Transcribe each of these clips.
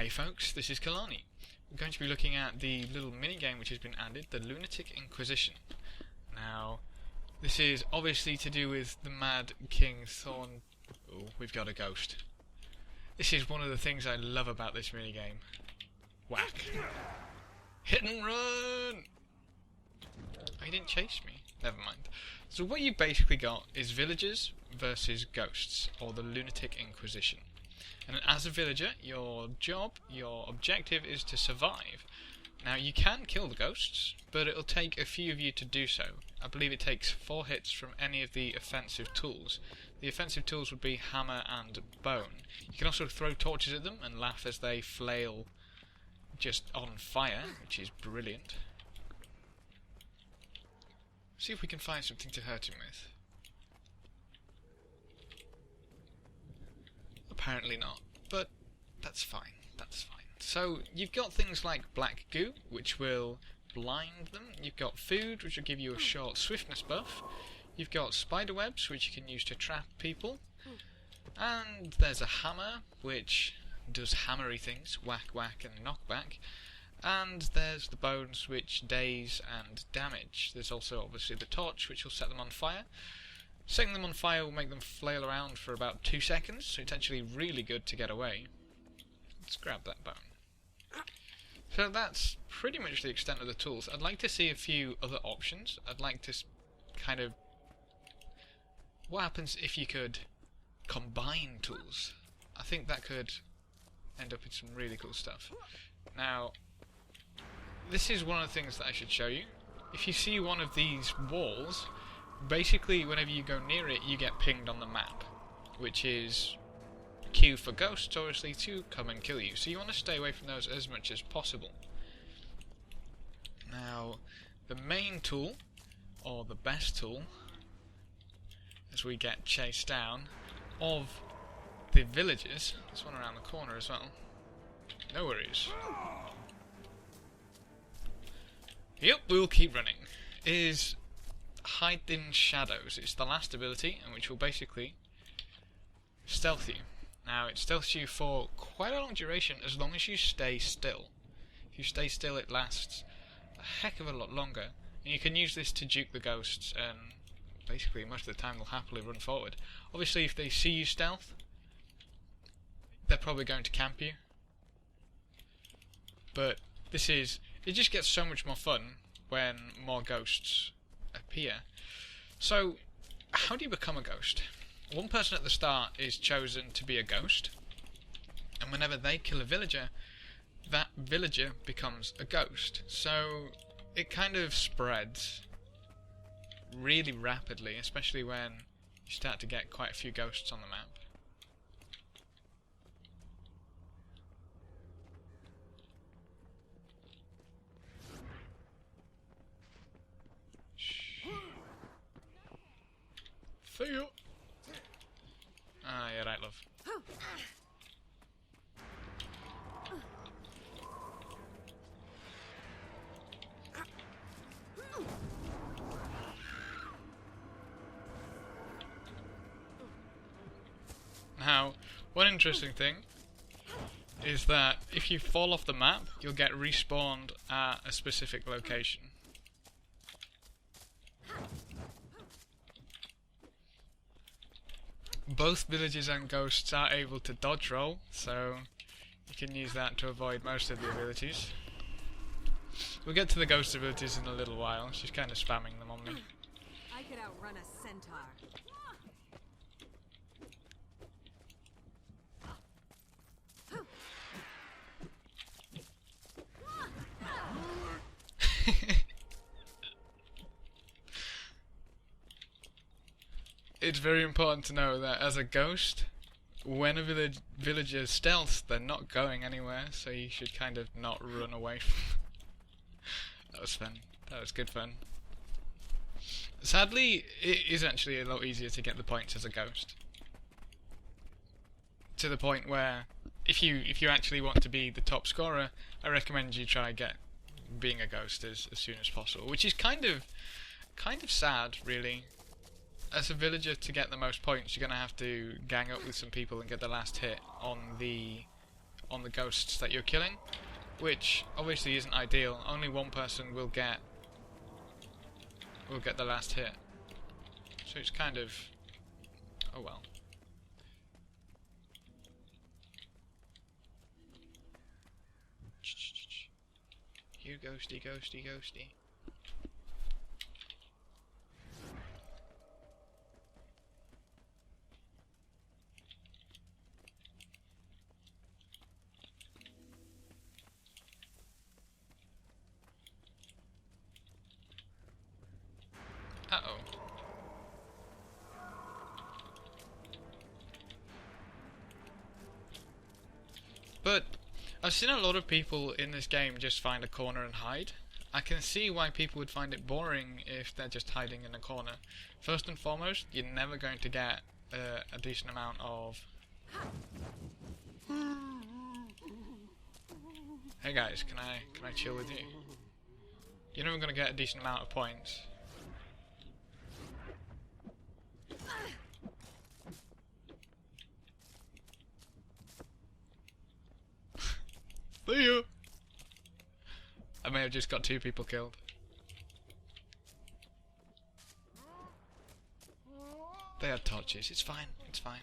Hey folks, this is Kalani. We're going to be looking at the little minigame which has been added, the Lunatic Inquisition. Now, this is obviously to do with the Mad King Thorn... Oh, we've got a ghost. This is one of the things I love about this minigame. Whack. Hit and run! Oh, he didn't chase me. Never mind. So what you basically got is villagers versus ghosts, or the Lunatic Inquisition. And as a villager, your objective is to survive. Now, you can kill the ghosts, but it'll take a few of you to do so. I believe it takes 4 hits from any of the offensive tools. The offensive tools would be hammer and bone. You can also throw torches at them and laugh as they flail just on fire, which is brilliant. See if we can find something to hurt him with. Apparently not, but that's fine, that's fine. So, you've got things like black goo, which will blind them. You've got food, which will give you a short swiftness buff. You've got spider webs, which you can use to trap people. And there's a hammer, which does hammery things, whack, whack, and knock back. And there's the bones, which daze and damage. There's also, obviously, the torch, which will set them on fire. Setting them on fire will make them flail around for about 2 seconds, so it's actually really good to get away. Let's grab that bone. So that's pretty much the extent of the tools. I'd like to see a few other options. I'd like to kind of... What happens if you could combine tools? I think that could end up in some really cool stuff. Now, this is one of the things that I should show you. If you see one of these walls, basically whenever you go near it you get pinged on the map, which is Q for ghosts, obviously, to come and kill you. So you want to stay away from those as much as possible. Now, the main tool, or the best tool, as we get chased down, of the villagers, there's one around the corner as well, no worries. Yep, we'll keep running, is hide in shadows. It's the last ability, and which will basically stealth you. Now, it stealths you for quite a long duration as long as you stay still. If you stay still, it lasts a heck of a lot longer, and you can use this to juke the ghosts, and basically most of the time they'll happily run forward. Obviously, if they see you stealth, they're probably going to camp you. But this is... it just gets so much more fun when more ghosts appear. So, how do you become a ghost? One person at the start is chosen to be a ghost, and whenever they kill a villager, that villager becomes a ghost. So, it kind of spreads really rapidly, especially when you start to get quite a few ghosts on the map. See you. Ah, yeah, right, love. Now, one interesting thing is that if you fall off the map, you'll get respawned at a specific location. Both villagers and ghosts are able to dodge roll, so you can use that to avoid most of the abilities. We'll get to the ghost abilities in a little while. She's kind of spamming them on me. I could outrun a centaur. It's very important to know that as a ghost, when a villager stealths, they're not going anywhere, so you should kind of not run away from them. That was fun. That was good fun. Sadly, it is actually a lot easier to get the points as a ghost. To the point where, if you actually want to be the top scorer, I recommend you try being a ghost as soon as possible, which is kind of sad, really. As a villager, to get the most points, you're going to have to gang up with some people and get the last hit on on the ghosts that you're killing, which obviously isn't ideal. Only one person will get the last hit. So it's kind of, oh well. You ghosty, ghosty, ghosty. Uh-oh. But I've seen a lot of people in this game just find a corner and hide. I can see why people would find it boring if they're just hiding in a corner. First and foremost, you're never going to get a decent amount of... Hey guys, can I chill with you? You're never going to get a decent amount of points. See you! I may have just got 2 people killed. They had torches, it's fine, it's fine.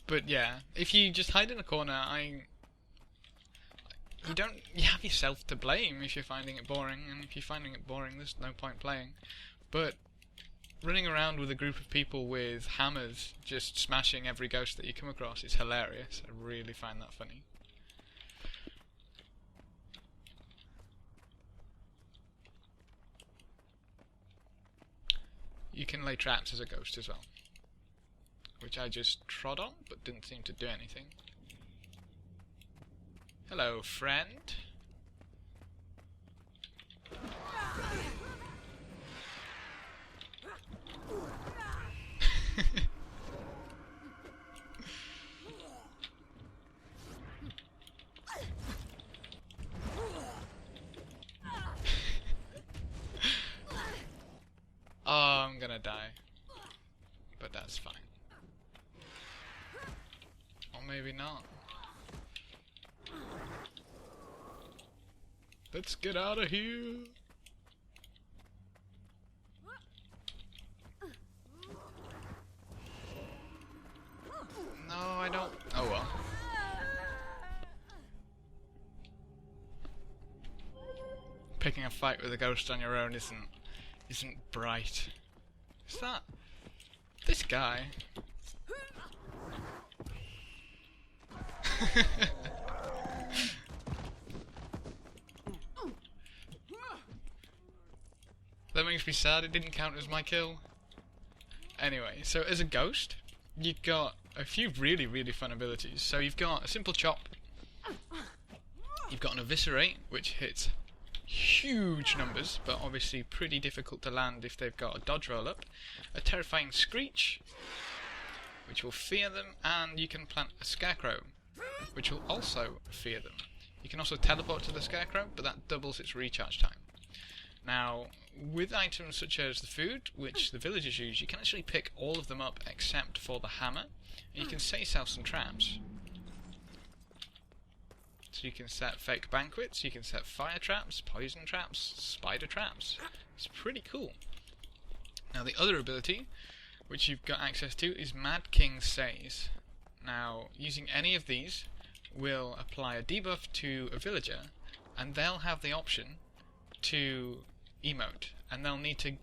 But yeah, if you just hide in a corner, you have yourself to blame if you're finding it boring, and if you're finding it boring, there's no point playing. But running around with a group of people with hammers just smashing every ghost that you come across is hilarious. I really find that funny. You can lay traps as a ghost as well, which I just trod on but didn't seem to do anything. Hello, friend. Oh, I'm gonna die. But that's fine. Or maybe not. Let's get out of here. No, I don't. Oh well. Picking a fight with a ghost on your own isn't bright. Is that this guy? That makes me sad it didn't count as my kill. Anyway, so as a ghost, you've got a few really, really fun abilities. So you've got a simple chop. You've got an eviscerate, which hits huge numbers, but obviously pretty difficult to land if they've got a dodge roll up. A terrifying screech, which will fear them, and you can plant a scarecrow, which will also fear them. You can also teleport to the scarecrow, but that doubles its recharge time. Now, with items such as the food, which the villagers use, you can actually pick all of them up except for the hammer, and you can set yourself some traps. So you can set fake banquets, you can set fire traps, poison traps, spider traps. It's pretty cool. Now the other ability, which you've got access to, is Mad King Says. Now, using any of these will apply a debuff to a villager, and they'll have the option to emote, and they'll need to...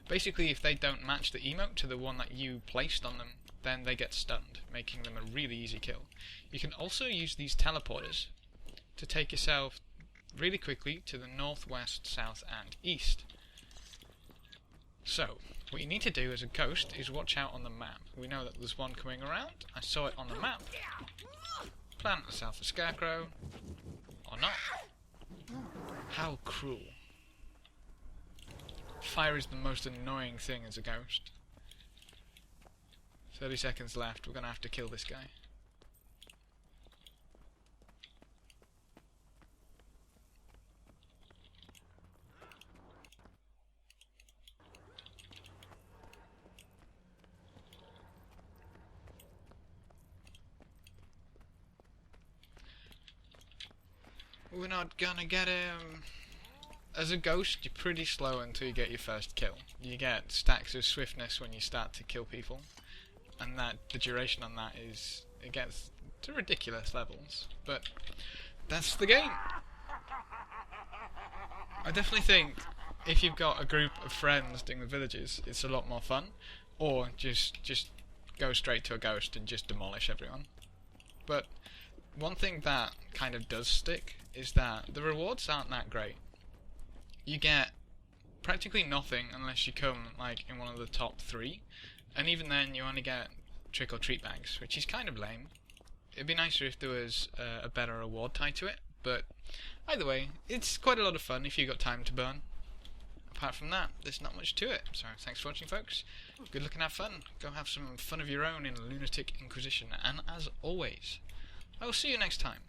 Basically, if they don't match the emote to the one that you placed on them, then they get stunned, making them a really easy kill. You can also use these teleporters to take yourself really quickly to the northwest, south and east. So, what you need to do as a ghost is watch out on the map. We know that there's one coming around. I saw it on the map. Plant yourself a scarecrow. Or not. How cruel. Fire is the most annoying thing as a ghost. 30 seconds left. We're going to have to kill this guy. we're not gonna get him. As a ghost, you're pretty slow until you get your first kill. You get stacks of swiftness when you start to kill people, and that the duration on that is, it gets to ridiculous levels. But that's the game. I definitely think if you've got a group of friends doing the villages, it's a lot more fun. Or just go straight to a ghost and just demolish everyone. But one thing that kind of does stick is that the rewards aren't that great. You get practically nothing unless you come like in one of the top 3, and even then you only get trick or treat bags, which is kind of lame. It'd be nicer if there was a better reward tied to it, but either way, it's quite a lot of fun if you've got time to burn. Apart from that, there's not much to it. So thanks for watching, folks. Good luck and have fun. Go have some fun of your own in Lunatic Inquisition, and as always, I will see you next time.